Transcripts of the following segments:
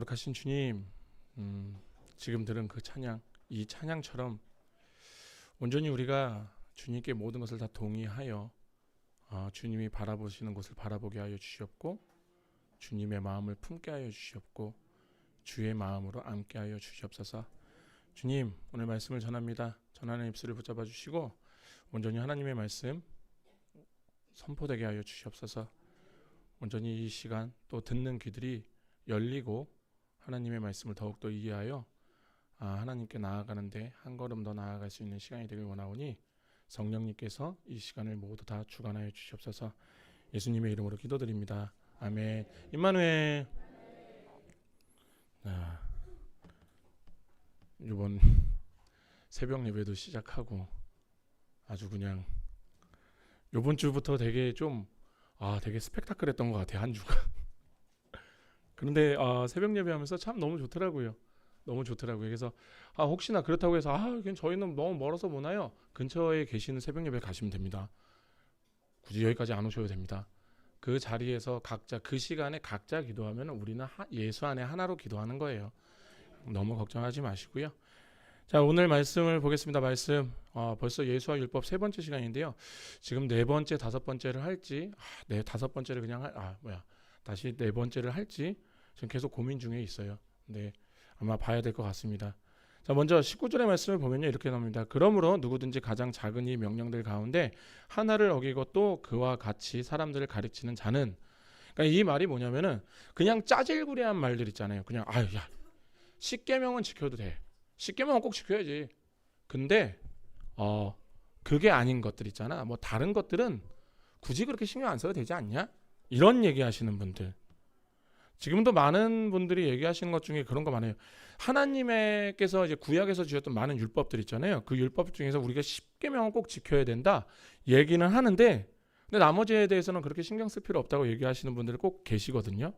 거룩하신 주님, 지금 들은 그 찬양, 이 찬양처럼 온전히 우리가 주님께 모든 것을 다 동의하여 주님이 바라보시는 곳을 바라보게 하여 주시옵고, 주님의 마음을 품게 하여 주시옵고, 주의 마음으로 앉게 하여 주시옵소서. 주님, 오늘 말씀을 전합니다. 전하는 입술을 붙잡아 주시고 온전히 하나님의 말씀 선포되게 하여 주시옵소서. 온전히 이 시간 또 듣는 귀들이 열리고 하나님의 말씀을 더욱더 이해하여 하나님께 나아가는데 한 걸음 더 나아갈 수 있는 시간이 되길 원하오니 성령님께서 이 시간을 모두 다 주관하여 주시옵소서. 예수님의 이름으로 기도드립니다. 아멘. 임마누엘. 이번 새벽 예배도 시작하고 아주 그냥 이번 주부터 되게 좀 되게 스펙타클했던 것 같아요, 한 주가. 그런데 새벽 예배하면서 참 너무 좋더라고요. 너무 좋더라고요. 그래서 혹시나 그렇다고 해서 저희는 너무 멀어서 못나요. 근처에 계시는 새벽 예배 가시면 됩니다. 굳이 여기까지 안 오셔도 됩니다. 그 자리에서 각자 그 시간에 각자 기도하면 우리는 예수 안에 하나로 기도하는 거예요. 너무 걱정하지 마시고요. 자, 오늘 말씀을 보겠습니다. 말씀 벌써 예수와 율법 세 번째 시간인데요. 지금 네 번째, 다섯 번째를 할지 다섯 번째를 그냥 다시 네 번째를 할지 지금 계속 고민 중에 있어요. 네, 아마 봐야 될 것 같습니다. 자, 먼저 19절의 말씀을 보면요, 이렇게 나옵니다. 그러므로 누구든지 가장 작은 이 명령들 가운데 하나를 어기고 또 그와 같이 사람들을 가르치는 자는, 그러니까 이 말이 뭐냐면은 그냥 짜질구레한 말들 있잖아요. 그냥 십계명은 지켜도 돼. 십계명은 꼭 지켜야지. 근데 그게 아닌 것들 있잖아. 뭐 다른 것들은 굳이 그렇게 신경 안 써도 되지 않냐? 이런 얘기하시는 분들. 지금도 많은 분들이 얘기하시는 것 중에 그런 거 많아요. 하나님께서 이제 구약에서 주셨던 많은 율법들 있잖아요. 그 율법 중에서 우리가 십계명은 꼭 지켜야 된다 얘기는 하는데, 근데 나머지에 대해서는 그렇게 신경 쓸 필요 없다고 얘기하시는 분들이 꼭 계시거든요.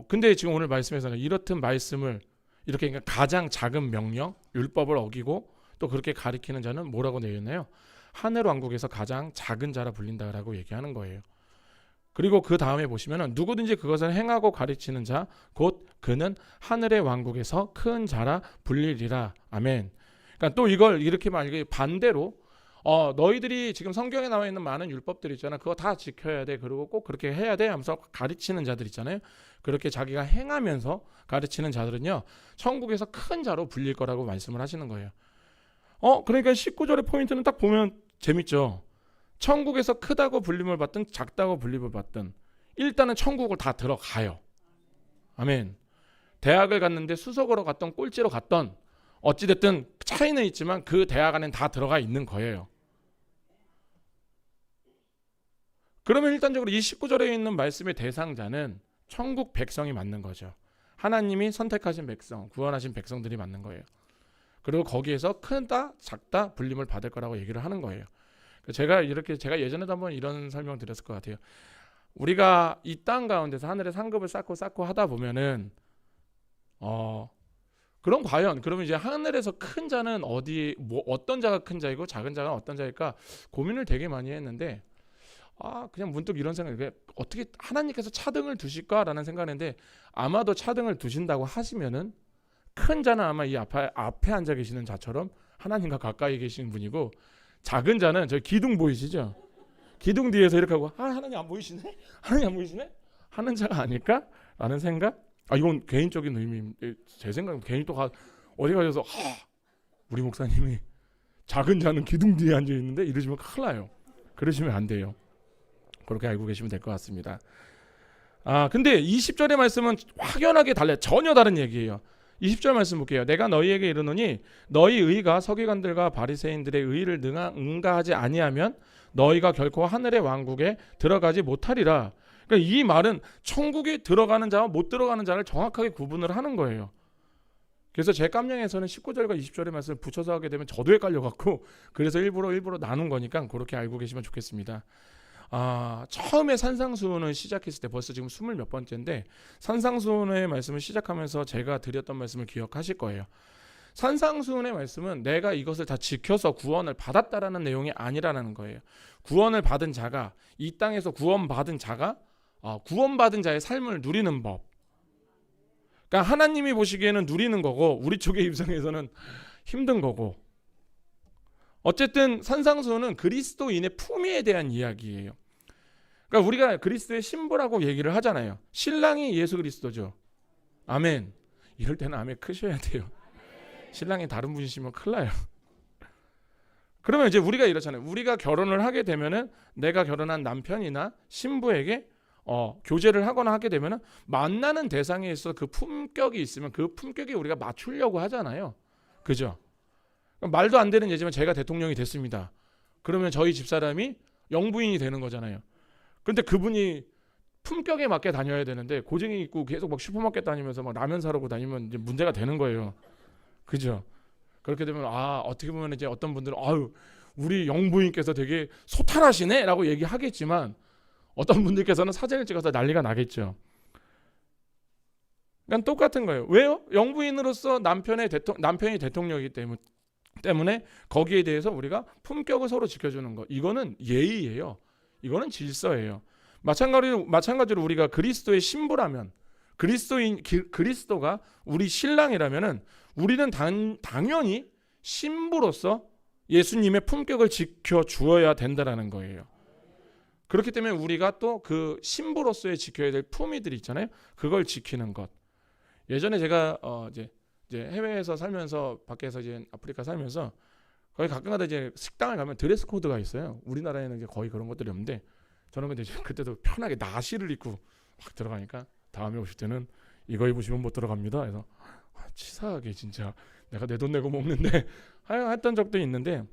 근데 지금 오늘 말씀에서는 이렇듯 말씀을 이렇게 그러니까 가장 작은 명령, 율법을 어기고 또 그렇게 가리키는 자는 뭐라고 내렸나요? 하늘 왕국에서 가장 작은 자라 불린다라고 얘기하는 거예요. 그리고 그 다음에 보시면은 누구든지 그것을 행하고 가르치는 자 곧 그는 하늘의 왕국에서 큰 자라 불리리라. 아멘. 그러니까 또 이걸 이렇게 말하기 반대로 너희들이 지금 성경에 나와 있는 많은 율법들 있잖아. 그거 다 지켜야 돼. 그리고 꼭 그렇게 해야 돼 하면서 가르치는 자들 있잖아요. 그렇게 자기가 행하면서 가르치는 자들은요, 천국에서 큰 자로 불릴 거라고 말씀을 하시는 거예요. 그러니까 19절의 포인트는 딱 보면 재밌죠. 천국에서 크다고 불림을 받든 작다고 불림을 받든 일단은 천국을 다 들어가요. 아멘. 대학을 갔는데 수석으로 갔던 꼴찌로 갔던 어찌됐든 차이는 있지만 그 대학 안엔 다 들어가 있는 거예요. 그러면 일단적으로 이 19절에 있는 말씀의 대상자는 천국 백성이 맞는 거죠. 하나님이 선택하신 백성, 구원하신 백성들이 맞는 거예요. 그리고 거기에서 크다 작다 불림을 받을 거라고 얘기를 하는 거예요. 제가 예전에도 한번 이런 설명 드렸을 것 같아요. 우리가 이 땅 가운데서 하늘의 상급을 쌓고 하다 보면은 그럼 과연 그러면 이제 하늘에서 큰 자는 어떤 자가 큰 자이고 작은 자가 어떤 자일까 고민을 되게 많이 했는데 그냥 문득 이런 생각이, 어떻게 하나님께서 차등을 두실까라는 생각했는데, 아마도 차등을 두신다고 하시면은 큰 자는 아마 이 앞에 앉아 계시는 자처럼 하나님과 가까이 계신 분이고, 작은 자는 저기 기둥 보이시죠? 기둥 뒤에서 이렇게 하고 하나님 안 보이시네? 하나님 안 보이시네? 하는 자가 아닐까라는 생각? 이건 개인적인 의미, 제 생각은 괜히 또 어디 가셔서 우리 목사님이 작은 자는 기둥 뒤에 앉아 있는데 이러시면 큰일 나요. 그러시면 안 돼요. 그렇게 알고 계시면 될 것 같습니다. 근데 20절의 말씀은 확연하게 달라요. 전혀 다른 얘기예요. 20절 말씀 볼게요. 내가 너희에게 이르노니 너희 의가 서기관들과 바리새인들의 의를 응가하지 아니하면 너희가 결코 하늘의 왕국에 들어가지 못하리라. 그러니까 이 말은 천국에 들어가는 자와 못 들어가는 자를 정확하게 구분을 하는 거예요. 그래서 제 깜냥에서는 19절과 20절의 말씀을 붙여서 하게 되면 저도 헷갈려갖고, 그래서 일부러 나눈 거니까 그렇게 알고 계시면 좋겠습니다. 처음에 산상수훈을 시작했을 때 벌써 지금 20 몇 번째인데, 산상수훈의 말씀을 시작하면서 제가 드렸던 말씀을 기억하실 거예요. 산상수훈의 말씀은 내가 이것을 다 지켜서 구원을 받았다라는 내용이 아니라는 거예요. 구원을 받은 자가, 이 땅에서 구원받은 자가 구원받은 자의 삶을 누리는 법, 그러니까 하나님이 보시기에는 누리는 거고 우리 쪽의 입장에서는 힘든 거고. 어쨌든 산상수훈은 그리스도인의 품위에 대한 이야기예요. 그러니까 우리가 그리스도의 신부라고 얘기를 하잖아요. 신랑이 예수 그리스도죠. 아멘. 이럴 때는 아멘 크셔야 돼요. 신랑이 다른 분이시면 큰일 나요. 그러면 이제 우리가 이렇잖아요. 우리가 결혼을 하게 되면은 내가 결혼한 남편이나 신부에게 교제를 하거나 하게 되면은 만나는 대상에 있어 그 품격이 있으면 그 품격에 우리가 맞추려고 하잖아요. 그죠? 말도 안 되는 예지만 제가 대통령이 됐습니다. 그러면 저희 집사람이 영부인이 되는 거잖아요. 근데 그분이 품격에 맞게 다녀야 되는데 고쟁이 입고 계속 막 슈퍼마켓 다니면서 막 라면 사러고 다니면 이제 문제가 되는 거예요. 그죠? 그렇게 되면 어떻게 보면 이제 어떤 분들은 우리 영부인께서 되게 소탈하시네라고 얘기하겠지만 어떤 분들께서는 사진을 찍어서 난리가 나겠죠. 그러니까 똑같은 거예요. 왜요? 영부인으로서 남편이 대통령이기 때문에 거기에 대해서 우리가 품격을 서로 지켜주는 거. 이거는 예의예요. 이거는 질서예요. 마찬가지로 우리가 그리스도의 신부라면 그리스도가 우리 신랑이라면은 우리는 당연히 신부로서 예수님의 품격을 지켜 주어야 된다라는 거예요. 그렇기 때문에 우리가 또 그 신부로서의 지켜야 될 품위들이 있잖아요. 그걸 지키는 것. 예전에 제가 이제 해외에서 살면서 밖에서 이제 아프리카 살면서 거기 가끔가다 이제 식당을 가면 드레스 코드가 있어요. 우리나라에는 이제 거의 그런 것들이 없는데 저는 근데 그때도 편하게 나시를 입고 확 들어가니까 다음에 오실 때는 이거 입으시면 못 들어갑니다. 그래서 치사하게 진짜 내가 내 돈 내고 먹는데 했던 적도 있는데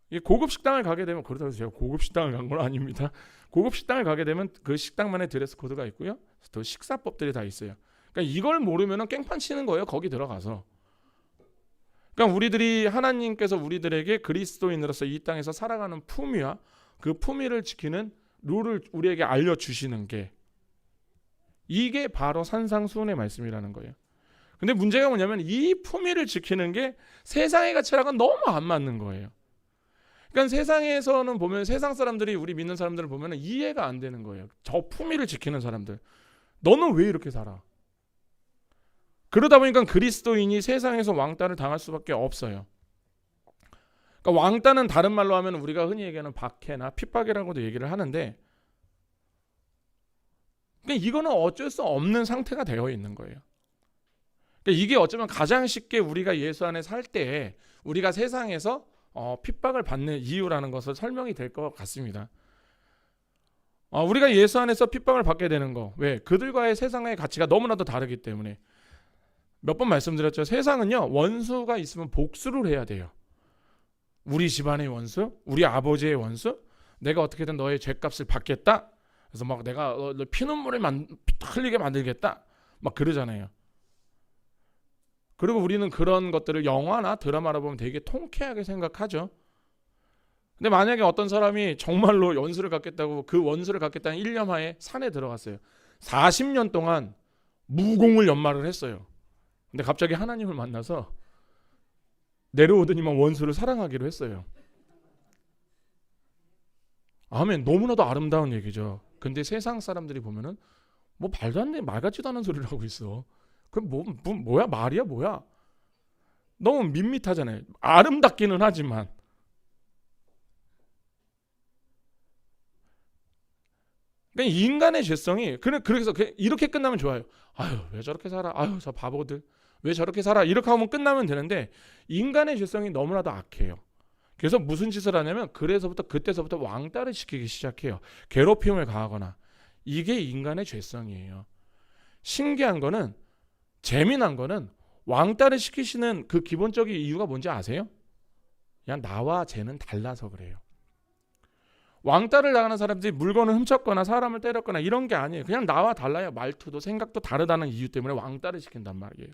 이 고급 식당을 가게 되면 그렇다고 해서 제가 고급 식당을 간 건 아닙니다. 고급 식당을 가게 되면 그 식당만의 드레스 코드가 있고요. 또 식사법들이 다 있어요. 그러니까 이걸 모르면은 깽판 치는 거예요. 거기 들어가서. 그러니까 하나님께서 우리들에게 그리스도인으로서 이 땅에서 살아가는 품위와 그 품위를 지키는 룰을 우리에게 알려주시는 게 이게 바로 산상수훈의 말씀이라는 거예요. 근데 문제가 뭐냐면 이 품위를 지키는 게 세상의 가치랑은 너무 안 맞는 거예요. 그러니까 세상에서는 보면 세상 사람들이 우리 믿는 사람들을 보면 이해가 안 되는 거예요. 저 품위를 지키는 사람들. 너는 왜 이렇게 살아? 그러다 보니까 그리스도인이 세상에서 왕따를 당할 수밖에 없어요. 그러니까 왕따는 다른 말로 하면 우리가 흔히 얘기하는 박해나 핍박이라고도 얘기를 하는데 그러니까 이거는 어쩔 수 없는 상태가 되어 있는 거예요. 그러니까 이게 어쩌면 가장 쉽게 우리가 예수 안에 살 때 우리가 세상에서 핍박을 받는 이유라는 것을 설명이 될 것 같습니다. 우리가 예수 안에서 핍박을 받게 되는 거 왜? 그들과의 세상의 가치가 너무나도 다르기 때문에 몇 번 말씀드렸죠. 세상은요 원수가 있으면 복수를 해야 돼요. 우리 집안의 원수, 우리 아버지의 원수, 내가 어떻게든 너의 죄값을 받겠다. 그래서 막 내가 너 피눈물을 흘리게 만들겠다. 막 그러잖아요. 그리고 우리는 그런 것들을 영화나 드라마로 보면 되게 통쾌하게 생각하죠. 근데 만약에 어떤 사람이 정말로 원수를 갖겠다고 그 원수를 갖겠다는 일념하에 산에 들어갔어요. 40년 동안 무공을 연말을 했어요. 근데 갑자기 하나님을 만나서 내려오더니만 원수를 사랑하기로 했어요. 아멘. 너무나도 아름다운 얘기죠. 근데 세상 사람들이 보면은 뭐 말도 안 돼, 말 같지도 않은 소리를 하고 있어. 그럼 뭐야 말이야 뭐야? 너무 밋밋하잖아요. 아름답기는 하지만 그러니까 인간의 죄성이 그래서 이렇게 끝나면 좋아요. 아유 왜 저렇게 살아? 아유 저 바보들 왜 저렇게 살아? 이렇게 하면 끝나면 되는데 인간의 죄성이 너무나도 악해요. 그래서 무슨 짓을 하냐면 그때서부터 왕따를 시키기 시작해요. 괴롭힘을 가하거나. 이게 인간의 죄성이에요. 신기한 거는 재미난 거는 왕따를 시키시는 그 기본적인 이유가 뭔지 아세요? 그냥 나와 쟤는 달라서 그래요. 왕따를 당하는 사람들이 물건을 훔쳤거나 사람을 때렸거나 이런 게 아니에요. 그냥 나와 달라요. 말투도 생각도 다르다는 이유 때문에 왕따를 시킨단 말이에요.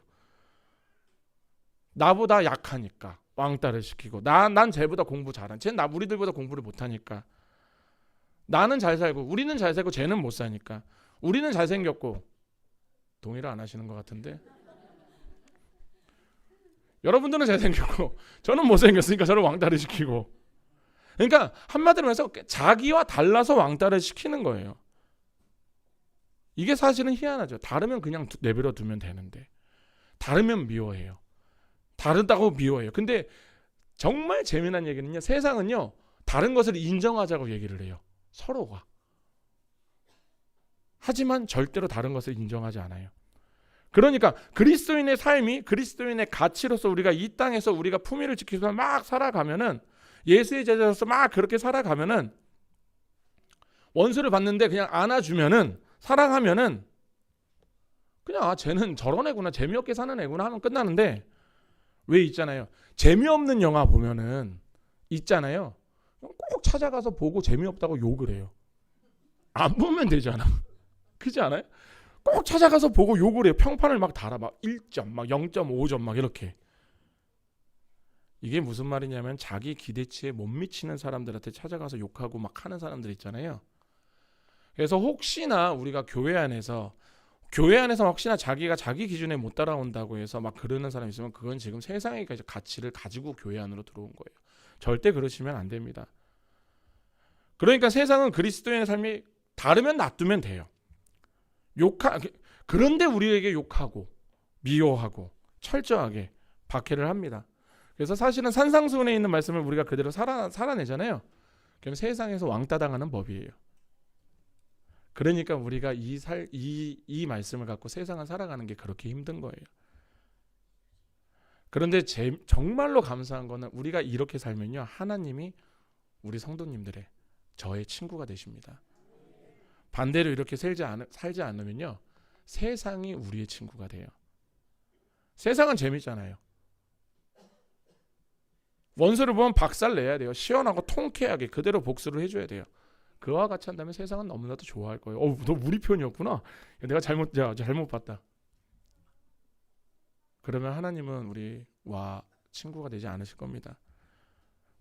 나보다 약하니까 왕따를 시키고 난 쟤보다 공부 잘한 쟤는 우리들보다 공부를 못하니까 나는 잘 살고 우리는 잘 살고 쟤는 못 사니까 우리는 잘생겼고 동의를 안 하시는 것 같은데 여러분들은 잘생겼고 저는 못생겼으니까 저를 왕따를 시키고 그러니까 한마디로 해서 자기와 달라서 왕따를 시키는 거예요. 이게 사실은 희한하죠. 다르면 그냥 내버려 두면 되는데 다르면 미워해요. 다르다고 미워해요. 근데 정말 재미난 얘기는요. 세상은요. 다른 것을 인정하자고 얘기를 해요. 서로가. 하지만 절대로 다른 것을 인정하지 않아요. 그러니까 그리스도인의 삶이 그리스도인의 가치로서 우리가 이 땅에서 우리가 품위를 지키면서 막 살아가면은 예수의 제자로서 막 그렇게 살아가면은 원수를 봤는데 그냥 안아주면은 사랑하면은 그냥 아 쟤는 저런 애구나 재미없게 사는 애구나 하면 끝나는데 왜 있잖아요. 재미없는 영화 보면은 있잖아요. 꼭 찾아가서 보고 재미없다고 욕을 해요. 안 보면 되잖아. 그렇지 않아요? 꼭 찾아가서 보고 욕을 해요. 평판을 막 달아. 막 1점, 막 0.5점 막 이렇게. 이게 무슨 말이냐면 자기 기대치에 못 미치는 사람들한테 찾아가서 욕하고 막 하는 사람들 있잖아요. 그래서 혹시나 우리가 교회 안에서 혹시나 자기가 자기 기준에 못 따라온다고 해서 막 그러는 사람이 있으면 그건 지금 세상의 가치를 가지고 교회 안으로 들어온 거예요. 절대 그러시면 안 됩니다. 그러니까 세상은 그리스도인의 삶이 다르면 놔두면 돼요. 그런데 우리에게 욕하고 미워하고 철저하게 박해를 합니다. 그래서 사실은 산상수훈에 있는 말씀을 우리가 그대로 살아내잖아요. 그럼 세상에서 왕따 당하는 법이에요. 그러니까 우리가 이 말씀을 갖고 세상을 살아가는 게 그렇게 힘든 거예요. 그런데 정말로 감사한 거는 우리가 이렇게 살면요. 하나님이 우리 성도님들의 저의 친구가 되십니다. 반대로 이렇게 살지 않으면요. 세상이 우리의 친구가 돼요. 세상은 재밌잖아요. 원수를 보면 박살 내야 돼요. 시원하고 통쾌하게 그대로 복수를 해줘야 돼요. 그와 같이 한다면 세상은 너무나도 좋아할 거예요. 너 우리 편이었구나. 내가 잘못 봤다. 그러면 하나님은 우리와 친구가 되지 않으실 겁니다.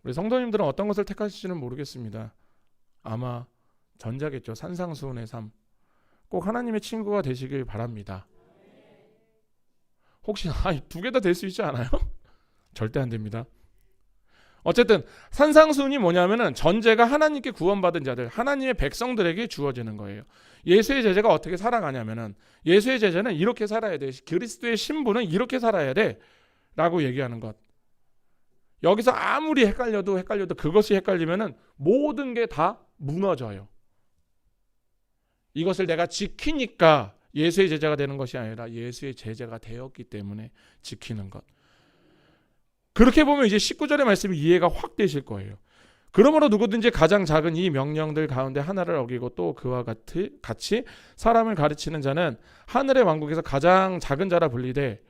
우리 성도님들은 어떤 것을 택하실지는 모르겠습니다. 아마 전자겠죠. 산상수훈의 삶. 꼭 하나님의 친구가 되시길 바랍니다. 혹시 두 개 다 될 수 있지 않아요? 절대 안 됩니다. 어쨌든 산상수훈이 뭐냐면은 전제가 하나님께 구원받은 자들, 하나님의 백성들에게 주어지는 거예요. 예수의 제자가 어떻게 살아가냐면은 예수의 제자는 이렇게 살아야 돼. 그리스도의 신부는 이렇게 살아야 돼. 라고 얘기하는 것. 여기서 아무리 헷갈려도 그것이 헷갈리면은 모든 게 다 무너져요. 이것을 내가 지키니까 예수의 제자가 되는 것이 아니라 예수의 제자가 되었기 때문에 지키는 것. 그렇게 보면 이제 19절의 말씀이 이해가 확 되실 거예요. 그러므로 누구든지 가장 작은 이 명령들 가운데 하나를 어기고 또 그와 같이 사람을 가르치는 자는 하늘의 왕국에서 가장 작은 자라 불리되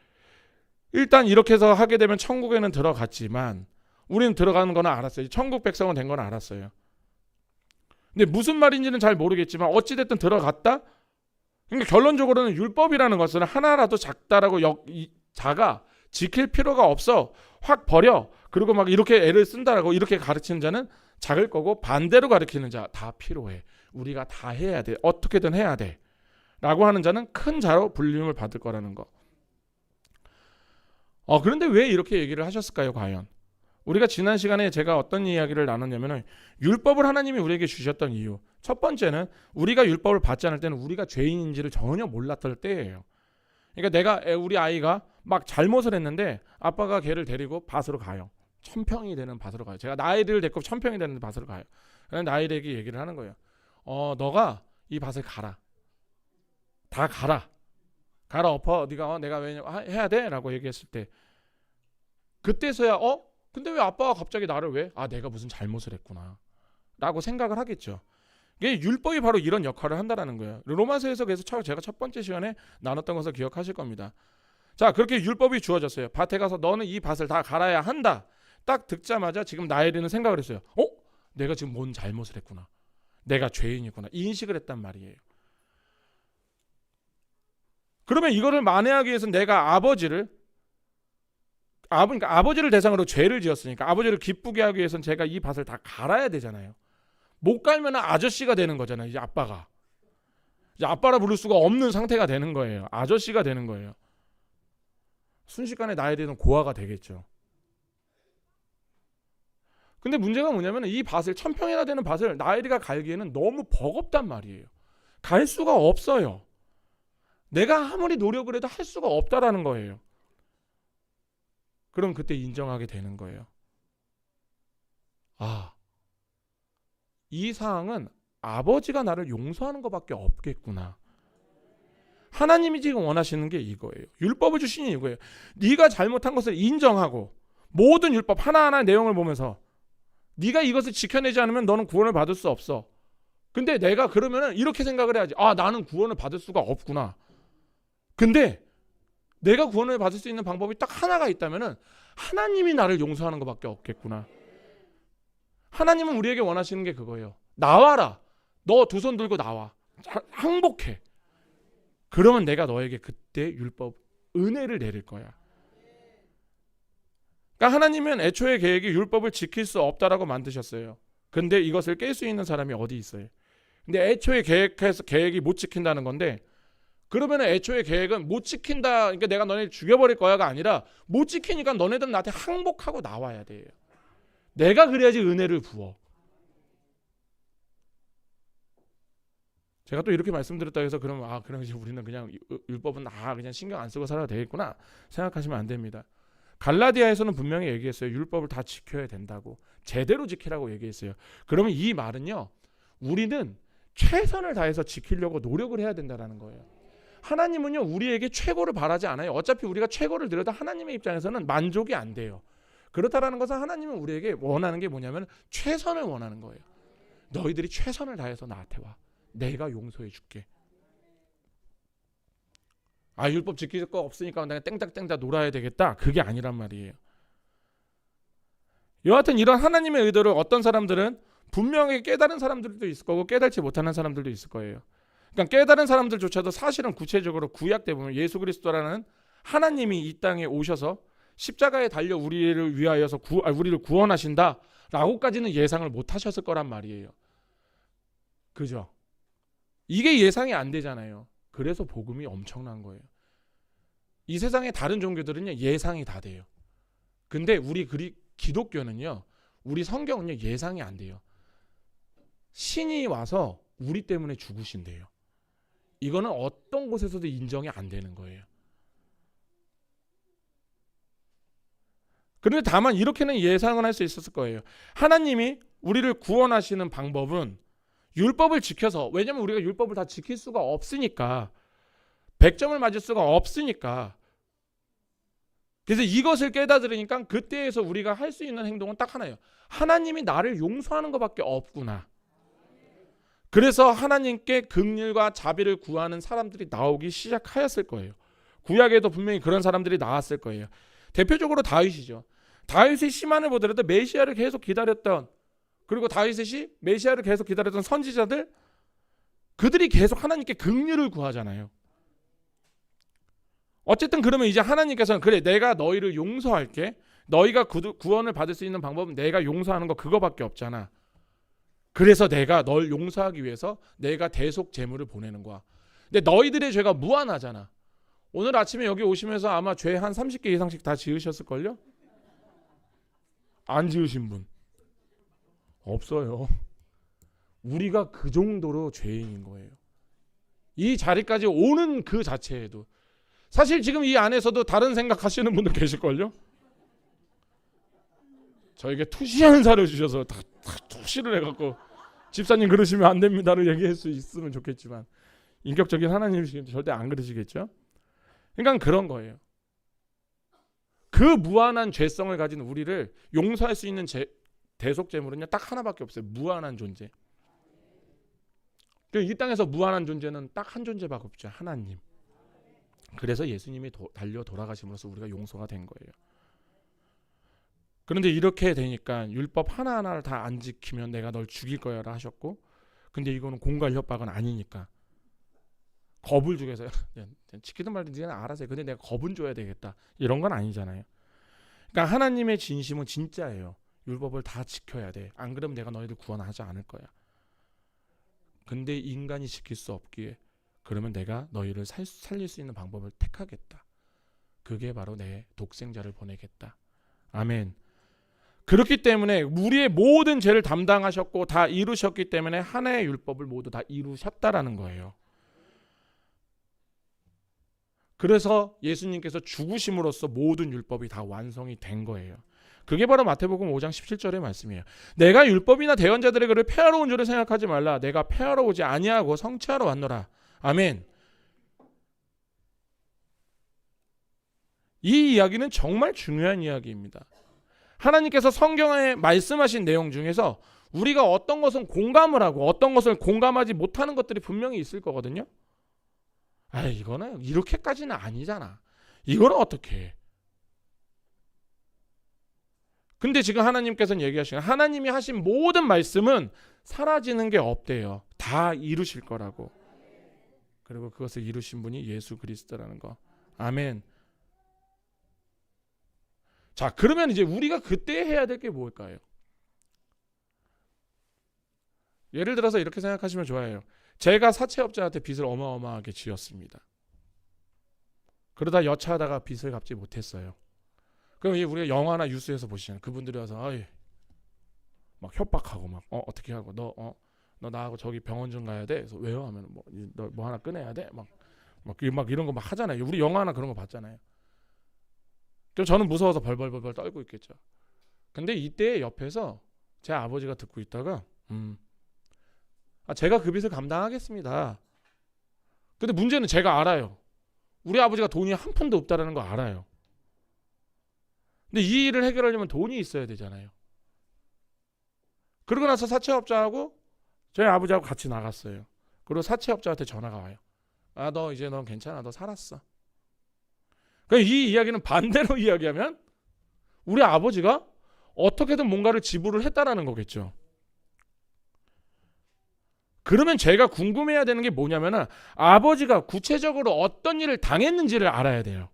일단 이렇게 해서 하게 되면 천국에는 들어갔지만 우리는 들어가는 건 알았어요. 천국 백성은 된 건 알았어요. 근데 무슨 말인지는 잘 모르겠지만 어찌됐든 들어갔다? 그러니까 결론적으로는 율법이라는 것은 하나라도 작다라고 자가 지킬 필요가 없어. 확 버려. 그리고 막 이렇게 애를 쓴다라고 이렇게 가르치는 자는 작을 거고 반대로 가르치는 자 다 필요해. 우리가 다 해야 돼. 어떻게든 해야 돼. 라고 하는 자는 큰 자로 불림을 받을 거라는 거. 그런데 왜 이렇게 얘기를 하셨을까요, 과연? 우리가 지난 시간에 제가 어떤 이야기를 나눴냐면은 율법을 하나님이 우리에게 주셨던 이유. 첫 번째는 우리가 율법을 받지 않을 때는 우리가 죄인인지를 전혀 몰랐을 때예요. 그러니까 우리 아이가 막 잘못을 했는데 아빠가 걔를 데리고 밭으로 가요. 천평이 되는 밭으로 가요. 제가 나이를 데리고 천평이 되는 밭으로 가요. 그래서 나이에게 얘기를 하는 거예요. 너가 이 밭을 가라. 다 가라. 가라 엎어. 네가 내가 왜 해야 돼? 라고 얘기했을 때 그때서야 근데 왜 아빠가 갑자기 나를 왜? 내가 무슨 잘못을 했구나. 라고 생각을 하겠죠. 이게 율법이 바로 이런 역할을 한다라는 거예요. 로마서에서 그래서 제가 첫 번째 시간에 나눴던 것을 기억하실 겁니다. 자, 그렇게 율법이 주어졌어요. 밭에 가서 너는 이 밭을 다 갈아야 한다. 딱 듣자마자 지금 나엘이는 생각을 했어요. 내가 지금 뭔 잘못을 했구나. 내가 죄인이구나. 인식을 했단 말이에요. 그러면 이거를 만회하기 위해서 내가 그러니까 아버지를 대상으로 죄를 지었으니까 아버지를 기쁘게 하기 위해서는 제가 이 밭을 다 갈아야 되잖아요. 못 갈면 아저씨가 되는 거잖아요. 이제 아빠가. 이제 아빠라 부를 수가 없는 상태가 되는 거예요. 아저씨가 되는 거예요. 순식간에 나엘이는 고아가 되겠죠. 근데 문제가 뭐냐면 이 밭을 천평이나 되는 밭을 나엘이가 갈기에는 너무 버겁단 말이에요. 갈 수가 없어요. 내가 아무리 노력을 해도 할 수가 없다라는 거예요. 그럼 그때 인정하게 되는 거예요. 아, 이 상황은 아버지가 나를 용서하는 것밖에 없겠구나. 하나님이 지금 원하시는 게 이거예요. 율법을 주시니 이거예요. 네가 잘못한 것을 인정하고 모든 율법 하나하나 내용을 보면서 네가 이것을 지켜내지 않으면 너는 구원을 받을 수 없어. 근데 내가 그러면은 이렇게 생각을 해야지. 아, 나는 구원을 받을 수가 없구나. 근데 내가 구원을 받을 수 있는 방법이 딱 하나가 있다면은 하나님이 나를 용서하는 것밖에 없겠구나. 하나님은 우리에게 원하시는 게 그거예요. 나와라. 너 두 손 들고 나와. 항복해. 그러면 내가 너에게 그때 율법 은혜를 내릴 거야. 그러니까 하나님은 애초에 계획이 율법을 지킬 수 없다라고 만드셨어요. 근데 이것을 깰 수 있는 사람이 어디 있어요? 근데 애초에 계획이 못 지킨다는 건데, 그러면 애초에 계획은 못 지킨다, 그러니까 내가 너네 죽여버릴 거야가 아니라 못 지키니까 너네들은 나한테 항복하고 나와야 돼요. 내가 그래야지 은혜를 부어. 제가 또 이렇게 말씀드렸다 해서 그럼 이제 우리는 그냥 율법은 그냥 신경 안 쓰고 살아도 되겠구나 생각하시면 안 됩니다. 갈라디아에서는 분명히 얘기했어요. 율법을 다 지켜야 된다고. 제대로 지키라고 얘기했어요. 그러면 이 말은요, 우리는 최선을 다해서 지키려고 노력을 해야 된다는 거예요. 하나님은요, 우리에게 최고를 바라지 않아요. 어차피 우리가 최고를 드려도 하나님의 입장에서는 만족이 안 돼요. 그렇다라는 것은 하나님은 우리에게 원하는 게 뭐냐면 최선을 원하는 거예요. 너희들이 최선을 다해서 나한테 와. 내가 용서해 줄게. 율법 지킬 거 없으니까 내가 땡닥땡닥 놀아야 되겠다. 그게 아니란 말이에요. 여하튼 이런 하나님의 의도를 어떤 사람들은 분명히 깨달은 사람들도 있을 거고 깨달지 못하는 사람들도 있을 거예요. 그러니까 깨달은 사람들조차도 사실은 구체적으로 구약 때 보면 예수 그리스도라는 하나님이 이 땅에 오셔서 십자가에 달려 우리를 위하여서 우리를 구원하신다라고까지는 예상을 못 하셨을 거란 말이에요. 그죠? 이게 예상이 안 되잖아요. 그래서 복음이 엄청난 거예요. 이 세상의 다른 종교들은요, 예상이 다 돼요. 근데 우리 기독교는요, 우리 성경은요, 예상이 안 돼요. 신이 와서 우리 때문에 죽으신대요. 이거는 어떤 곳에서도 인정이 안 되는 거예요. 그런데 다만 이렇게는 예상을 할 수 있었을 거예요. 하나님이 우리를 구원하시는 방법은 율법을 지켜서, 왜냐면 우리가 율법을 다 지킬 수가 없으니까, 100점을 맞을 수가 없으니까, 그래서 이것을 깨닫으니까 그때에서 우리가 할 수 있는 행동은 딱 하나예요. 하나님이 나를 용서하는 것밖에 없구나. 그래서 하나님께 긍휼과 자비를 구하는 사람들이 나오기 시작하였을 거예요. 구약에도 분명히 그런 사람들이 나왔을 거예요. 대표적으로 다윗이죠. 다윗의 시만을 보더라도 메시아를 계속 기다렸던, 그리고 다윗이 메시아를 계속 기다렸던 선지자들, 그들이 계속 하나님께 긍휼을 구하잖아요. 어쨌든 그러면 이제 하나님께서는 그래, 내가 너희를 용서할게. 너희가 구원을 받을 수 있는 방법은 내가 용서하는 거 그거밖에 없잖아. 그래서 내가 널 용서하기 위해서 내가 대속 제물을 보내는 거야. 근데 너희들의 죄가 무한하잖아. 오늘 아침에 여기 오시면서 아마 죄 한 30개 이상씩 다 지으셨을걸요? 안 지으신 분 없어요. 우리가 그 정도로 죄인인 거예요. 이 자리까지 오는 그 자체에도. 사실 지금 이 안에서도 다른 생각하시는 분들 계실걸요? 저에게 투시한 사를 주셔서 다 투시를 해갖고 집사님 그러시면 안 됩니다를 얘기할 수 있으면 좋겠지만, 인격적인 하나님이시면 절대 안 그러시겠죠? 그러니까 그런 거예요. 그 무한한 죄성을 가진 우리를 용서할 수 있는 대속 제물은요, 딱 하나밖에 없어요. 무한한 존재. 이 땅에서 무한한 존재는 딱 한 존재밖에 없죠. 하나님. 그래서 예수님이 달려 돌아가심으로써 우리가 용서가 된 거예요. 그런데 이렇게 되니까 율법 하나하나를 다 안 지키면 내가 널 죽일 거야라 하셨고, 근데 이거는 공갈 협박은 아니니까 겁을 주게 해서 지키든 말든 네가 알아서 해. 근데 내가 겁은 줘야 되겠다. 이런 건 아니잖아요. 그러니까 하나님의 진심은 진짜예요. 율법을 다 지켜야 돼. 안 그러면 내가 너희들 구원하지 않을 거야. 근데 인간이 지킬 수 없기에, 그러면 내가 너희를 살릴 수 있는 방법을 택하겠다. 그게 바로 내 독생자를 보내겠다. 아멘. 그렇기 때문에 우리의 모든 죄를 담당하셨고 다 이루셨기 때문에 하나의 율법을 모두 다 이루셨다라는 거예요. 그래서 예수님께서 죽으심으로써 모든 율법이 다 완성이 된 거예요. 그게 바로 마태복음 5장 17절의 말씀이에요. 내가 율법이나 대언자들의 글을 폐하러 온 줄을 생각하지 말라. 내가 폐하러 오지 아니하고 성취하러 왔노라. 아멘. 이 이야기는 정말 중요한 이야기입니다. 하나님께서 성경에 말씀하신 내용 중에서 우리가 어떤 것은 공감을 하고 어떤 것을 공감하지 못하는 것들이 분명히 있을 거거든요. 이거는 이렇게까지는 아니잖아. 이거는 어떻게 해? 근데 지금 하나님께서는 얘기하시는 하나님이 하신 모든 말씀은 사라지는 게 없대요. 다 이루실 거라고. 그리고 그것을 이루신 분이 예수 그리스도라는 거. 아멘. 자, 그러면 이제 우리가 그때 해야 될 게 뭘까요? 예를 들어서 이렇게 생각하시면 좋아요. 제가 사채업자한테 빚을 어마어마하게 지었습니다. 그러다 여차하다가 빚을 갚지 못했어요. 그럼 우리가 영화나 뉴스에서 보시잖아요. 그분들이 와서 막 협박하고 막 어떻게 하고 너 나하고 저기 병원 좀 가야 돼. 그래서 왜요? 하면 너 뭐 하나 꺼내야 돼. 막 이런 거 막 하잖아요. 우리 영화나 그런 거 봤잖아요. 그럼 저는 무서워서 벌벌 떨고 있겠죠. 근데 이때 옆에서 제 아버지가 듣고 있다가 제가 그 빚을 감당하겠습니다. 근데 문제는 제가 알아요. 우리 아버지가 돈이 한 푼도 없다라는 거 알아요. 근데 이 일을 해결하려면 돈이 있어야 되잖아요. 그러고 나서 사채업자하고 저희 아버지하고 같이 나갔어요. 그리고 사채업자한테 전화가 와요. 너 이제 넌 괜찮아. 너 살았어. 그러니까 이 이야기는 반대로 이야기하면 우리 아버지가 어떻게든 뭔가를 지불을 했다라는 거겠죠. 그러면 제가 궁금해야 되는 게 뭐냐면은 아버지가 구체적으로 어떤 일을 당했는지를 알아야 돼요.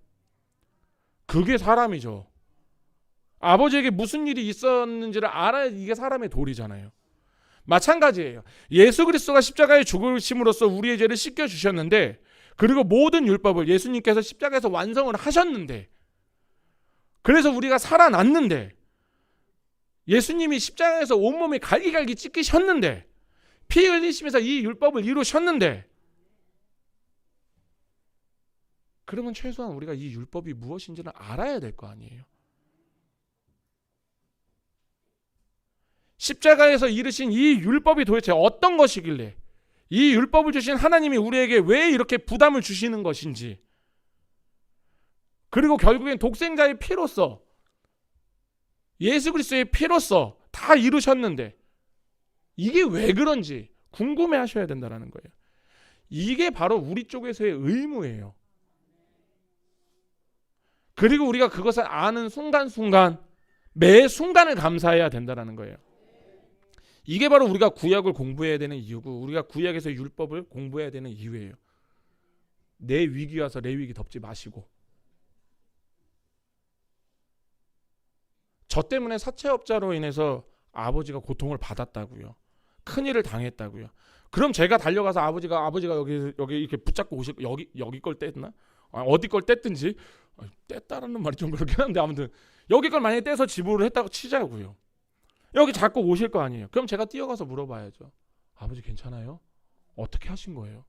그게 사람이죠. 아버지에게 무슨 일이 있었는지를 알아야 이게 사람의 도리잖아요. 마찬가지예요. 예수 그리스도가 십자가에 죽으심으로써 우리의 죄를 씻겨주셨는데 그리고 모든 율법을 예수님께서 십자가에서 완성을 하셨는데 그래서 우리가 살아났는데 예수님이 십자가에서 온몸에 갈기갈기 찢기셨는데 피 흘리시면서 이 율법을 이루셨는데 그러면 최소한 우리가 이 율법이 무엇인지는 알아야 될 거 아니에요. 십자가에서 이루신 이 율법이 도대체 어떤 것이길래 이 율법을 주신 하나님이 우리에게 왜 이렇게 부담을 주시는 것인지 그리고 결국엔 독생자의 피로써 예수 그리스도의 피로써 다 이루셨는데 이게 왜 그런지 궁금해 하셔야 된다는 거예요. 이게 바로 우리 쪽에서의 의무예요. 그리고 우리가 그것을 아는 순간순간 매 순간을 감사해야 된다는 거예요. 이게 바로 우리가 구약을 공부해야 되는 이유고 우리가 구약에서 율법을 공부해야 되는 이유예요. 내 위기 와서 내 위기 덮지 마시고 저 때문에 사채업자로 인해서 아버지가 고통을 받았다고요. 큰일을 당했다고요. 그럼 제가 달려가서 아버지가 여기 이렇게 붙잡고 오실 여기 걸 뗐나? 어디 걸 뗐든지 뗐다라는 말이 좀 그렇긴 한데 아무튼 여기 걸 만약에 떼서 지불을 했다고 치자고요. 여기 자꾸 오실 거 아니에요. 그럼 제가 뛰어가서 물어봐야죠. 아버지 괜찮아요? 어떻게 하신 거예요?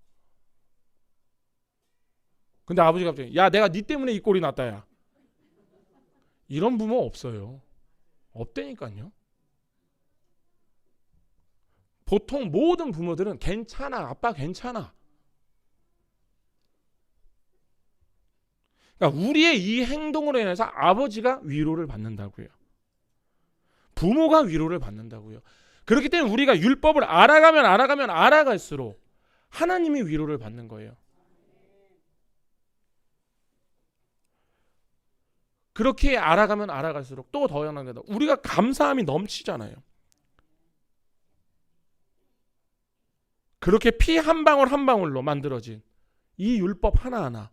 근데 아버지가 갑자기 야 내가 네 때문에 이 꼴이 났다 야. 이런 부모 없어요. 없다니까요. 보통 모든 부모들은 괜찮아 아빠 괜찮아. 그러니까 우리의 이 행동으로 인해서 아버지가 위로를 받는다고요. 부모가 위로를 받는다고요. 그렇기 때문에 우리가 율법을 알아갈수록 하나님이 위로를 받는 거예요. 그렇게 알아갈수록 또 더 연하게 우리가 감사함이 넘치잖아요. 그렇게 피 한 방울 한 방울로 만들어진 이 율법 하나하나.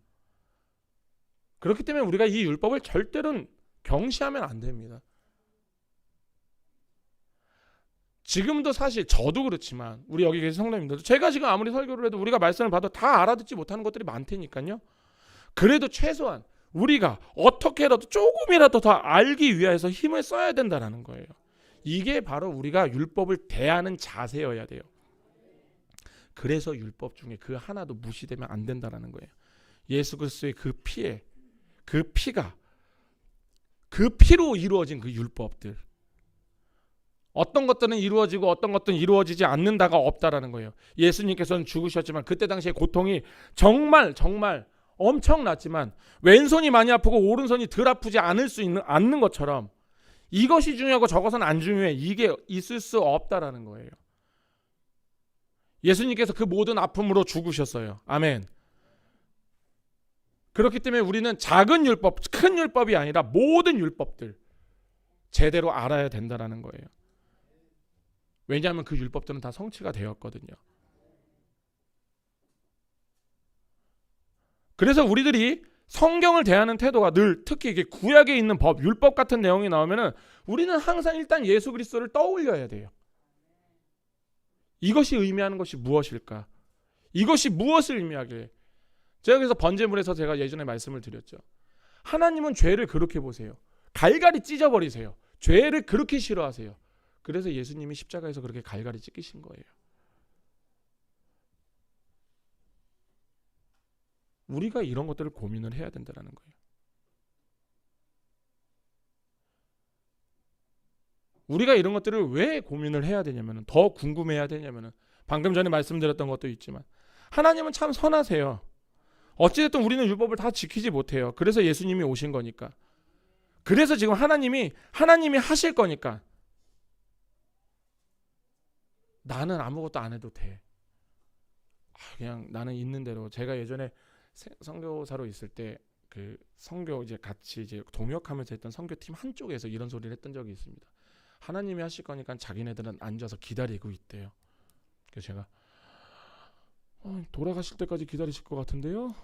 그렇기 때문에 우리가 이 율법을 절대로 경시하면 안 됩니다. 지금도 사실 저도 그렇지만 우리 여기 계신 성도님들도 제가 지금 아무리 설교를 해도 우리가 말씀을 봐도 다 알아듣지 못하는 것들이 많다니까요. 그래도 최소한 우리가 어떻게라도 조금이라도 더 알기 위해서 힘을 써야 된다는 거예요. 이게 바로 우리가 율법을 대하는 자세여야 돼요. 그래서 율법 중에 그 하나도 무시되면 안 된다는 거예요. 예수 그리스도의 그 피에, 그 피가, 그 피로 이루어진 그 율법들, 어떤 것들은 이루어지고 어떤 것들은 이루어지지 않는다가 없다라는 거예요. 예수님께서는 죽으셨지만 그때 당시에 고통이 정말 엄청났지만 왼손이 많이 아프고 오른손이 덜 아프지 않는 것처럼 이것이 중요하고 저것은 안 중요해, 이게 있을 수 없다라는 거예요. 예수님께서 그 모든 아픔으로 죽으셨어요. 아멘. 그렇기 때문에 우리는 작은 율법, 큰 율법이 아니라 모든 율법들 제대로 알아야 된다라는 거예요. 왜냐하면 그 율법들은 다 성취가 되었거든요. 그래서 우리들이 성경을 대하는 태도가 늘, 특히 이게 구약에 있는 법, 율법 같은 내용이 나오면은 우리는 항상 일단 예수 그리스도를 떠올려야 돼요. 이것이 의미하는 것이 무엇일까? 이것이 무엇을 의미하길래? 제가 그래서 번제물에서 제가 예전에 말씀을 드렸죠. 하나님은 죄를 그렇게 보세요. 갈갈이 찢어버리세요. 죄를 그렇게 싫어하세요. 그래서 예수님이 십자가에서 그렇게 갈갈이 찢기신 거예요. 우리가 이런 것들을 고민을 해야 된다는 거예요. 우리가 이런 것들을 왜 고민을 해야 되냐면, 더 궁금해야 되냐면, 방금 전에 말씀드렸던 것도 있지만 하나님은 참 선하세요. 어찌됐든 우리는 율법을 다 지키지 못해요. 그래서 예수님이 오신 거니까. 그래서 지금 하나님이 하실 거니까 나는 아무것도 안 해도 돼. 그냥 나는 있는 대로. 제가 예전에 선교사로 있을 때 그 선교 이제 같이 이제 동역하면서 했던 선교팀 한쪽에서 이런 소리를 했던 적이 있습니다. 하나님이 하실 거니까 자기네들은 앉아서 기다리고 있대요. 그래서 제가 돌아가실 때까지 기다리실 것 같은데요.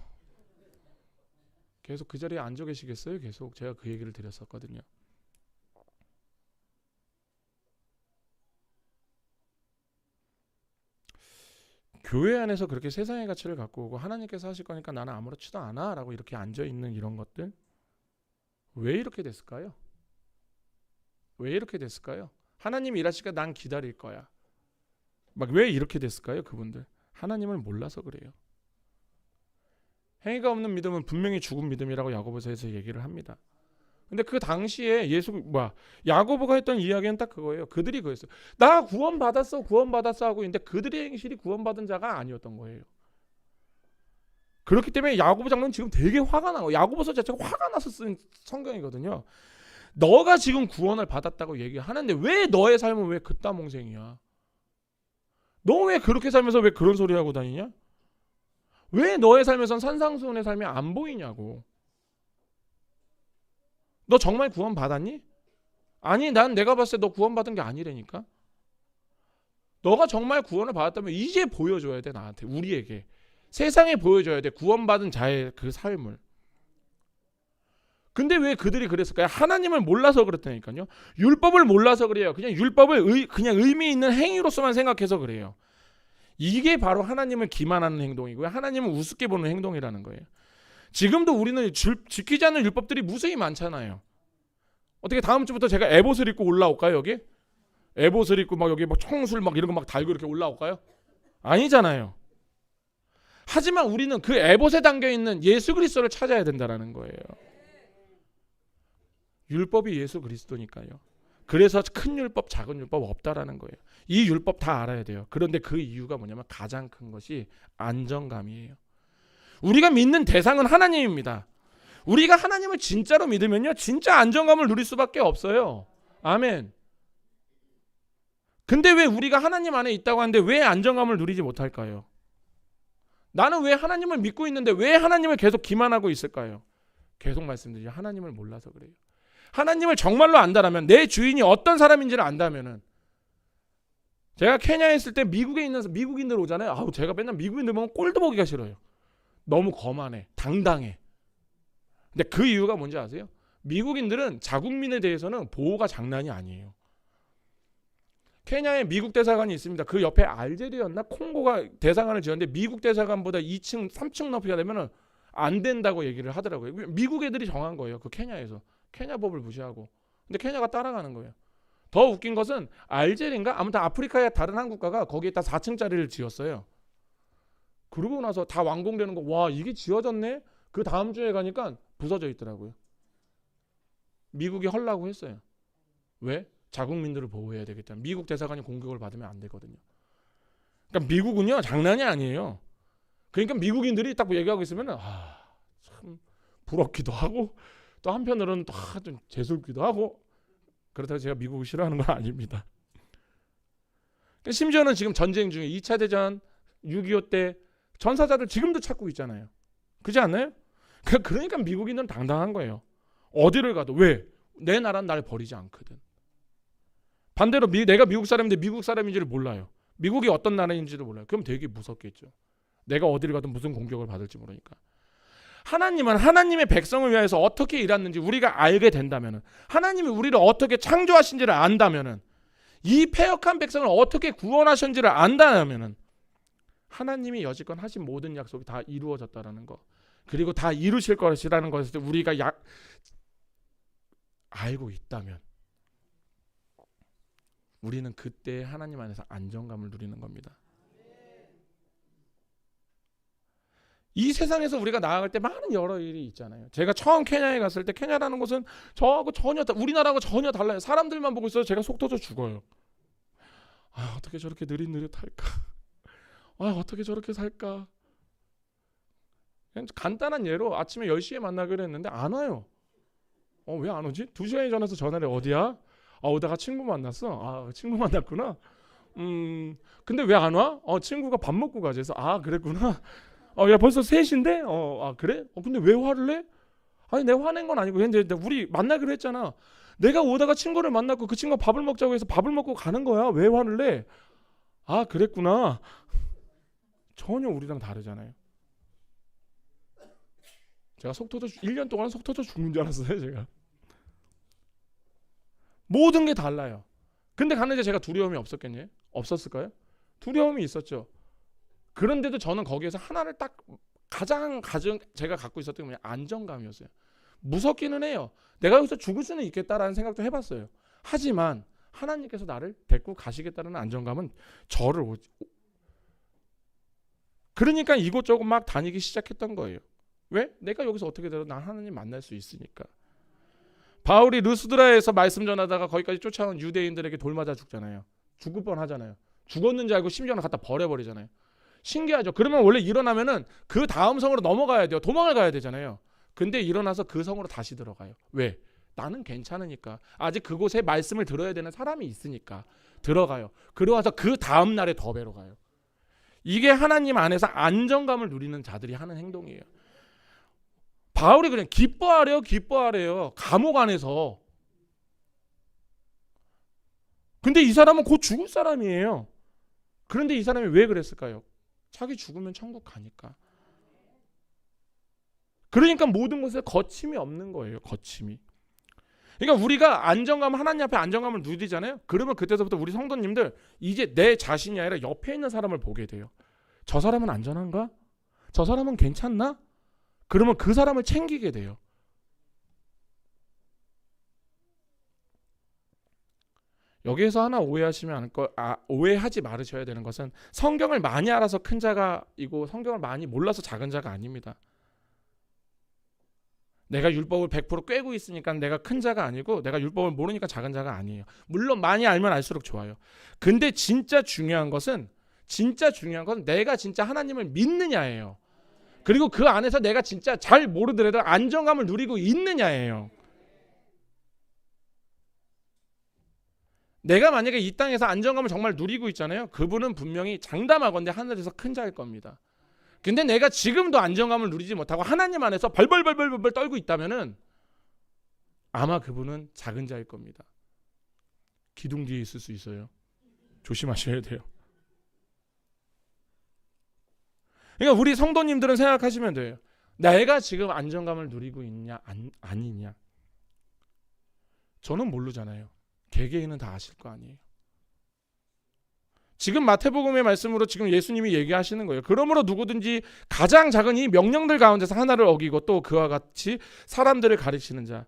계속 그 자리에 앉아 계시겠어요? 계속 제가 그 얘기를 드렸었거든요. 교회 안에서 그렇게 세상의 가치를 갖고 오고 하나님께서 하실 거니까 나는 아무렇지도 않아 라고 이렇게 앉아있는 이런 것들, 왜 이렇게 됐을까요? 왜 이렇게 됐을까요? 하나님이 일하시니까 난 기다릴 거야. 막 왜 이렇게 됐을까요? 그분들 하나님을 몰라서 그래요. 행위가 없는 믿음은 분명히 죽은 믿음이라고 야고보서에서 얘기를 합니다. 근데 그 당시에 야고보가 했던 이야기는 딱 그거예요. 그들이 그랬어요. 나 구원받았어 하고 있는데 그들의 행실이 구원받은 자가 아니었던 거예요. 그렇기 때문에 야고보 장로는 지금 되게 화가 나고, 야고보서 자체가 화가 나서 쓴 성경이거든요. 너가 지금 구원을 받았다고 얘기하는데 왜 너의 삶은 왜 그따몽생이야? 너 왜 그렇게 살면서 왜 그런 소리 하고 다니냐? 왜 너의 삶에선 산상수훈의 삶이 안 보이냐고. 너 정말 구원 받았니? 아니, 난 내가 봤을 때 너 구원 받은 게 아니라니까. 너가 정말 구원을 받았다면 이제 보여줘야 돼, 나한테, 우리에게. 세상에 보여줘야 돼, 구원받은 자의 그 삶을. 근데 왜 그들이 그랬을까요? 하나님을 몰라서 그렇다니까요. 율법을 몰라서 그래요. 그냥 율법을 그냥 의미 있는 행위로서만 생각해서 그래요. 이게 바로 하나님을 기만하는 행동이고요. 하나님을 우습게 보는 행동이라는 거예요. 지금도 우리는 지키지 않는 율법들이 무수히 많잖아요. 어떻게 다음 주부터 제가 에봇을 입고 올라올까요, 여기? 에봇을 입고 막 여기 막 총술 막 이런 거 막 달고 이렇게 올라올까요? 아니잖아요. 하지만 우리는 그 에봇에 담겨 있는 예수 그리스도를 찾아야 된다라는 거예요. 율법이 예수 그리스도니까요. 그래서 큰 율법, 작은 율법 없다라는 거예요. 이 율법 다 알아야 돼요. 그런데 그 이유가 뭐냐면 가장 큰 것이 안정감이에요. 우리가 믿는 대상은 하나님입니다. 우리가 하나님을 진짜로 믿으면요, 진짜 안정감을 누릴 수밖에 없어요. 아멘. 근데 왜 우리가 하나님 안에 있다고 하는데 왜 안정감을 누리지 못할까요? 나는 왜 하나님을 믿고 있는데 왜 하나님을 계속 기만하고 있을까요? 계속 말씀드리죠. 하나님을 몰라서 그래요. 하나님을 정말로 안다라면, 내 주인이 어떤 사람인지를 안다면은, 제가 케냐에 있을 때 미국에 있는 미국인들 오잖아요. 제가 맨날 미국인들 보면 꼴도 보기가 싫어요. 너무 거만해, 당당해. 근데 그 이유가 뭔지 아세요? 미국인들은 자국민에 대해서는 보호가 장난이 아니에요. 케냐에 미국 대사관이 있습니다. 그 옆에 알제리였나 콩고가 대사관을 지었는데 미국 대사관보다 2층, 3층 높이가 되면은 안 된다고 얘기를 하더라고요. 미국 애들이 정한 거예요. 그 케냐에서. 케냐 법을 무시하고. 근데 케냐가 따라가는 거예요. 더 웃긴 것은 알제리인가? 아무튼 아프리카의 다른 한 국가가 거기에다 4층짜리를 지었어요. 그러고 나서 다 완공되는 거, 와 이게 지어졌네? 그 다음 주에 가니까 부서져 있더라고요. 미국이 헐라고 했어요. 왜? 자국민들을 보호해야 되기 때문에. 미국 대사관이 공격을 받으면 안 되거든요. 그러니까 미국은요 장난이 아니에요. 그러니까 미국인들이 딱 얘기하고 있으면 참 부럽기도 하고 또 한편으로는 좀 재수없기도 하고. 그렇다고 제가 미국을 싫어하는 건 아닙니다. 심지어는 지금 전쟁 중에 2차 대전 6.25 때 전사자들 지금도 찾고 있잖아요. 그렇지 않나요? 그러니까 미국인들은 당당한 거예요. 어디를 가도. 왜? 내 나라는 날 버리지 않거든. 반대로 내가 미국 사람인데 미국 사람인지를 몰라요. 미국이 어떤 나라인지를 몰라요. 그럼 되게 무섭겠죠. 내가 어디를 가도 무슨 공격을 받을지 모르니까. 하나님은 하나님의 백성을 위해서 어떻게 일하는지 우리가 알게 된다면, 하나님이 우리를 어떻게 창조하신지를 안다면, 이 패역한 백성을 어떻게 구원하셨는지를 안다면 하나님이 여지껏 하신 모든 약속이 다 이루어졌다라는 거, 그리고 다 이루실 것이라는 것을 우리가 알고 있다면 우리는 그때 하나님 안에서 안정감을 누리는 겁니다. 이 세상에서 우리가 나아갈 때 많은 여러 일이 있잖아요. 제가 처음 케냐에 갔을 때, 케냐라는 곳은 저하고 전혀 우리나라하고 전혀 달라요. 사람들만 보고 있어도 제가 속 터져 죽어요. 어떻게 저렇게 느릿느릿할까? 어떻게 저렇게 살까? 그냥 간단한 예로 아침에 10시에 만나기로 했는데 안 와요. 왜 안 오지? 2시간이 전화해서 전화를 어디야? 오다가 친구 만났어. 친구 만났구나. 근데 왜 안 와? 친구가 밥 먹고 가지. 그래서 그랬구나. 야 벌써 3시인데? 그래? 근데 왜 화를 내? 아니 내가 화낸 건 아니고 근데 우리 만나기로 했잖아. 내가 오다가 친구를 만났고 그 친구가 밥을 먹자고 해서 밥을 먹고 가는 거야. 왜 화를 내? 그랬구나. 전혀 우리랑 다르잖아요. 제가 1년 동안 속 터져 죽는 줄 알았어요. 제가. 모든 게 달라요. 근데 가는데 제가 두려움이 없었겠니? 없었을까요? 두려움이 있었죠. 그런데도 저는 거기에서 하나를 딱 가장 제가 갖고 있었던 게 안정감이었어요. 무섭기는 해요. 내가 여기서 죽을 수는 있겠다라는 생각도 해봤어요. 하지만 하나님께서 나를 데리고 가시겠다는 안정감은 그러니까 이곳저곳 막 다니기 시작했던 거예요. 왜? 내가 여기서 어떻게 되든 난 하나님 만날 수 있으니까. 바울이 루스드라에서 말씀 전하다가 거기까지 쫓아온 유대인들에게 돌 맞아 죽잖아요. 죽을 뻔하잖아요. 죽었는지 알고 심지어는 갖다 버려버리잖아요. 신기하죠. 그러면 원래 일어나면은 그 다음 성으로 넘어가야 돼요. 도망을 가야 되잖아요. 근데 일어나서 그 성으로 다시 들어가요. 왜? 나는 괜찮으니까. 아직 그곳에 말씀을 들어야 되는 사람이 있으니까 들어가요. 그러고서 그 다음 날에 더 배로 가요. 이게 하나님 안에서 안정감을 누리는 자들이 하는 행동이에요. 바울이 그냥 기뻐하래요. 감옥 안에서. 근데 이 사람은 곧 죽을 사람이에요. 그런데 이 사람이 왜 그랬을까요? 자기 죽으면 천국 가니까. 그러니까 모든 것에 거침이 없는 거예요. 거침이. 그러니까 우리가 하나님 앞에 안정감을 누리잖아요. 그러면 그때서부터 우리 성도님들 이제 내 자신이 아니라 옆에 있는 사람을 보게 돼요. 저 사람은 안전한가? 저 사람은 괜찮나? 그러면 그 사람을 챙기게 돼요. 여기에서 하나 오해하지 말으셔야 되는 것은 성경을 많이 알아서 큰 자가이고 성경을 많이 몰라서 작은 자가 아닙니다. 내가 율법을 100% 꿰고 있으니까 내가 큰 자가 아니고 내가 율법을 모르니까 작은 자가 아니에요. 물론 많이 알면 알수록 좋아요. 근데 진짜 중요한 것은 내가 진짜 하나님을 믿느냐예요. 그리고 그 안에서 내가 진짜 잘 모르더라도 안정감을 누리고 있느냐예요. 내가 만약에 이 땅에서 안정감을 정말 누리고 있잖아요. 그분은 분명히 장담하건대 하늘에서 큰 자일 겁니다. 근데 내가 지금도 안정감을 누리지 못하고 하나님 안에서 벌벌 떨고 있다면은 아마 그분은 작은 자일 겁니다. 기둥 뒤에 있을 수 있어요. 조심하셔야 돼요. 그러니까 우리 성도님들은 생각하시면 돼요. 내가 지금 안정감을 누리고 있냐 아니냐. 저는 모르잖아요. 개개인은 다 아실 거 아니에요. 지금 마태복음의 말씀으로 지금 예수님이 얘기하시는 거예요. 그러므로 누구든지 가장 작은 이 명령들 가운데서 하나를 어기고 또 그와 같이 사람들을 가르치는 자,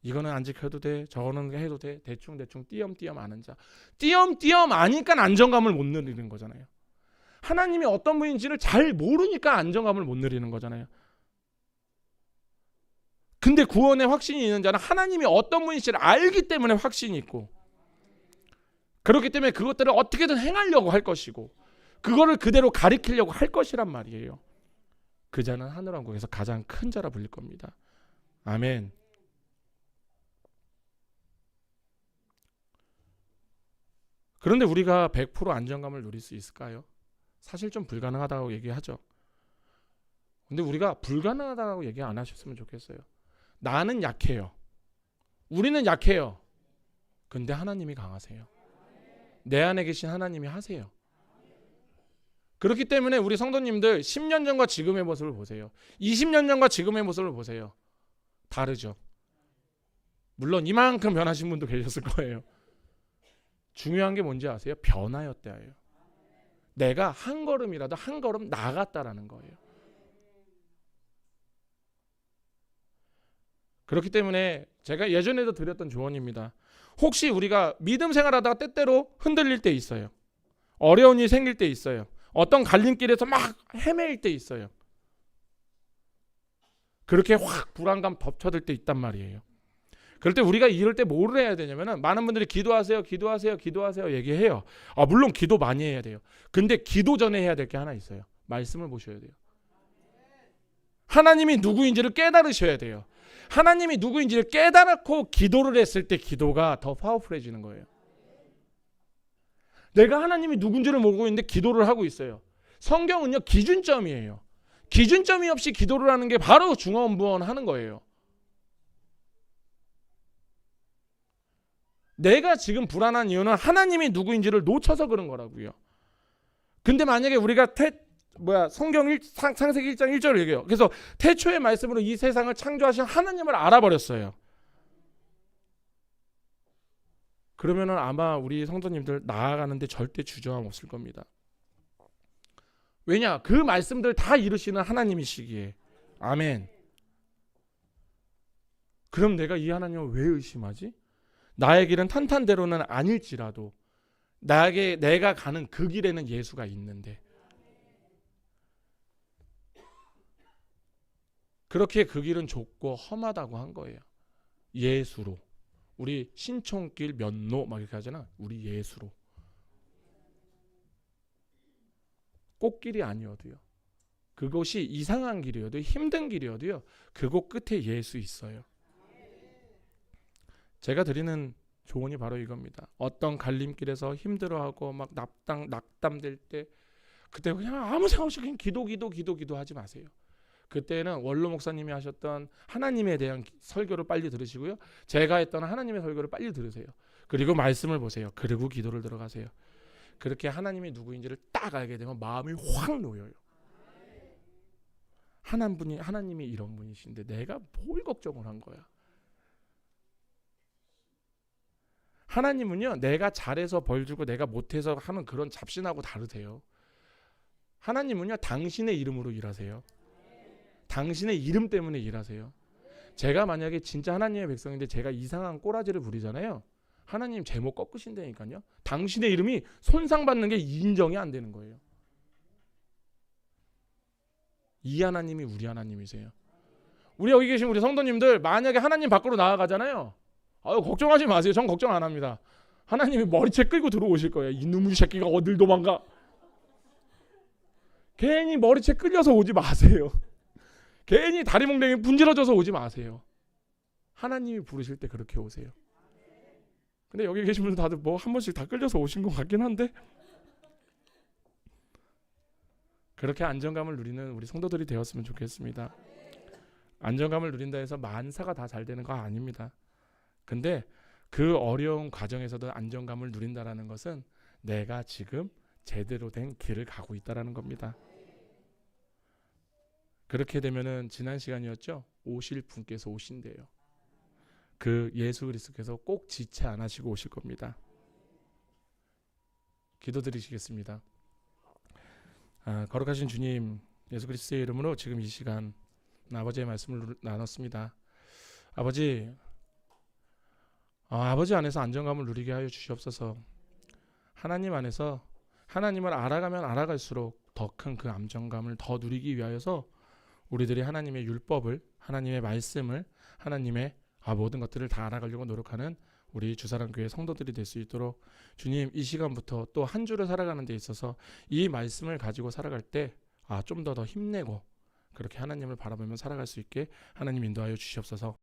이거는 안 지켜도 돼, 저거는 해도 돼, 대충 띄엄띄엄 아는 자. 띄엄띄엄 아니까 안정감을 못 누리는 거잖아요. 하나님이 어떤 분인지를 잘 모르니까 안정감을 못 누리는 거잖아요. 근데 구원의 확신이 있는 자는 하나님이 어떤 분인지를 알기 때문에 확신이 있고, 그렇기 때문에 그것들을 어떻게든 행하려고 할 것이고, 그거를 그대로 가리키려고 할 것이란 말이에요. 그 자는 하늘왕국에서 가장 큰 자라 불릴 겁니다. 아멘. 그런데 우리가 100% 안정감을 누릴 수 있을까요? 사실 좀 불가능하다고 얘기하죠. 근데 우리가 불가능하다고 얘기 안 하셨으면 좋겠어요. 나는 약해요. 우리는 약해요. 근데 하나님이 강하세요. 내 안에 계신 하나님이 하세요. 그렇기 때문에 우리 성도님들 10년 전과 지금의 모습을 보세요. 20년 전과 지금의 모습을 보세요. 다르죠. 물론 이만큼 변하신 분도 계셨을 거예요. 중요한 게 뭔지 아세요? 변화였다예요. 내가 한 걸음이라도 한 걸음 나아갔다라는 거예요. 그렇기 때문에 제가 예전에도 드렸던 조언입니다. 혹시 우리가 믿음 생활하다가 때때로 흔들릴 때 있어요. 어려운 일이 생길 때 있어요. 어떤 갈림길에서 막 헤매일 때 있어요. 그렇게 확 불안감 덮쳐들 때 있단 말이에요. 그럴 때 우리가 이럴 때 뭐를 해야 되냐면은, 많은 분들이 기도하세요, 기도하세요, 기도하세요 얘기해요. 물론 기도 많이 해야 돼요. 근데 기도 전에 해야 될 게 하나 있어요. 말씀을 보셔야 돼요. 하나님이 누구인지를 깨달으셔야 돼요. 하나님이 누구인지를 깨달고 기도를 했을 때 기도가 더 파워풀해지는 거예요. 내가 하나님이 누군지를 모르고 있는데 기도를 하고 있어요. 성경은요, 기준점이에요. 기준점이 없이 기도를 하는 게 바로 중언부언하는 거예요. 내가 지금 불안한 이유는 하나님이 누구인지를 놓쳐서 그런 거라고요. 근데 만약에 우리가 성경 창세기 1장 1절을 얘기해요. 그래서 태초의 말씀으로 이 세상을 창조하신 하나님을 알아버렸어요. 그러면은 아마 우리 성도님들 나아가는데 절대 주저함 없을 겁니다. 왜냐? 그 말씀들 다 이루시는 하나님이시기에. 아멘. 그럼 내가 이 하나님을 왜 의심하지? 나의 길은 탄탄대로는 아닐지라도 내가 가는 그 길에는 예수가 있는데, 그렇게 그 길은 좁고 험하다고 한 거예요. 예수로. 우리 신촌길 면로 막 이렇게 하잖아. 우리 예수로. 꽃길이 아니어도요, 그곳이 이상한 길이어도 힘든 길이어도요, 그곳 끝에 예수 있어요. 제가 드리는 조언이 바로 이겁니다. 어떤 갈림길에서 힘들어하고 막 낙담될 때, 그때 그냥 아무 생각 없이 그냥 기도 하지 마세요. 그때는 원로 목사님이 하셨던 하나님에 대한 설교를 빨리 들으시고요, 제가 했던 하나님의 설교를 빨리 들으세요. 그리고 말씀을 보세요. 그리고 기도를 들어가세요. 그렇게 하나님이 누구인지를 딱 알게 되면 마음이 확 놓여요. 하나님이 이런 분이신데 내가 뭘 걱정을 한 거야. 하나님은요, 내가 잘해서 벌 주고 내가 못해서 하는 그런 잡신하고 다르세요. 하나님은요, 당신의 이름으로 일하세요. 당신의 이름 때문에 일하세요. 제가 만약에 진짜 하나님의 백성인데 제가 이상한 꼬라지를 부리잖아요. 하나님 제목 꺾으신다니까요. 당신의 이름이 손상받는 게 인정이 안 되는 거예요. 이 하나님이 우리 하나님이세요. 우리 여기 계신 우리 성도님들, 만약에 하나님 밖으로 나아가잖아요. 걱정하지 마세요. 전 걱정 안 합니다. 하나님이 머리채 끌고 들어오실 거예요. 이놈의 새끼가 어딜 도망가. 괜히 머리채 끌려서 오지 마세요. 괜히 다리 몽둥이 분질러져서 오지 마세요. 하나님이 부르실 때 그렇게 오세요. 근데 여기 계신 분들 다들 뭐 한 번씩 다 끌려서 오신 것 같긴 한데, 그렇게 안정감을 누리는 우리 성도들이 되었으면 좋겠습니다. 안정감을 누린다 해서 만사가 다 잘 되는 거 아닙니다. 근데 그 어려운 과정에서도 안정감을 누린다라는 것은 내가 지금 제대로 된 길을 가고 있다라는 겁니다. 그렇게 되면은 지난 시간이었죠. 오실 분께서 오신대요. 그 예수 그리스도께서 꼭 지체 안 하시고 오실 겁니다. 기도드리시겠습니다. 거룩하신 주님, 예수 그리스도의 이름으로 지금 이 시간 아버지의 말씀을 나눴습니다. 아버지 안에서 안정감을 누리게 하여 주시옵소서. 하나님 안에서 하나님을 알아가면 알아갈수록 더 큰 그 안정감을 더 누리기 위하여서 우리들이 하나님의 율법을, 하나님의 말씀을, 하나님의 모든 것들을 다 알아가려고 노력하는 우리 주사랑교회 성도들이 될 수 있도록 주님, 이 시간부터 또 한 주를 살아가는 데 있어서 이 말씀을 가지고 살아갈 때 좀 더 힘내고 그렇게 하나님을 바라보며 살아갈 수 있게 하나님 인도하여 주시옵소서.